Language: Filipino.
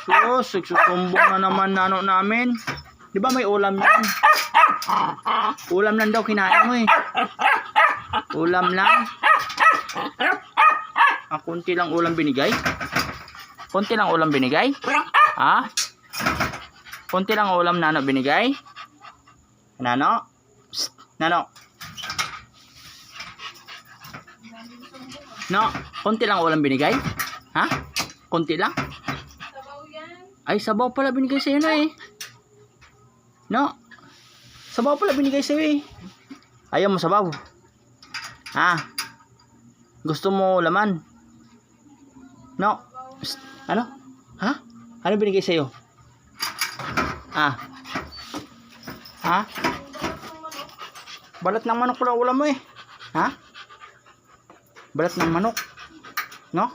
Sus, susumbong na naman nano namin. Di ba may ulam yan? Ulam lang daw kinain mo eh. Ulam lang. Kunti lang ulam binigay? Kunti lang ulam binigay? Ha? Kunti lang ulam nano binigay? Nano? Psst, nano? No, kunti lang ulam binigay? Ha? Kunti lang? Ay, sabaw pala binigay sa'yo na eh. No? Sabaw pala binigay sa'yo eh. Ayaw mo sabaw? Ha? Gusto mo laman? No? Psst, ano? Ha? Ano binigay sa'yo? Ah? Ha? Balat ng manok pala ulam mo eh. Ha? Balat ng manok? No?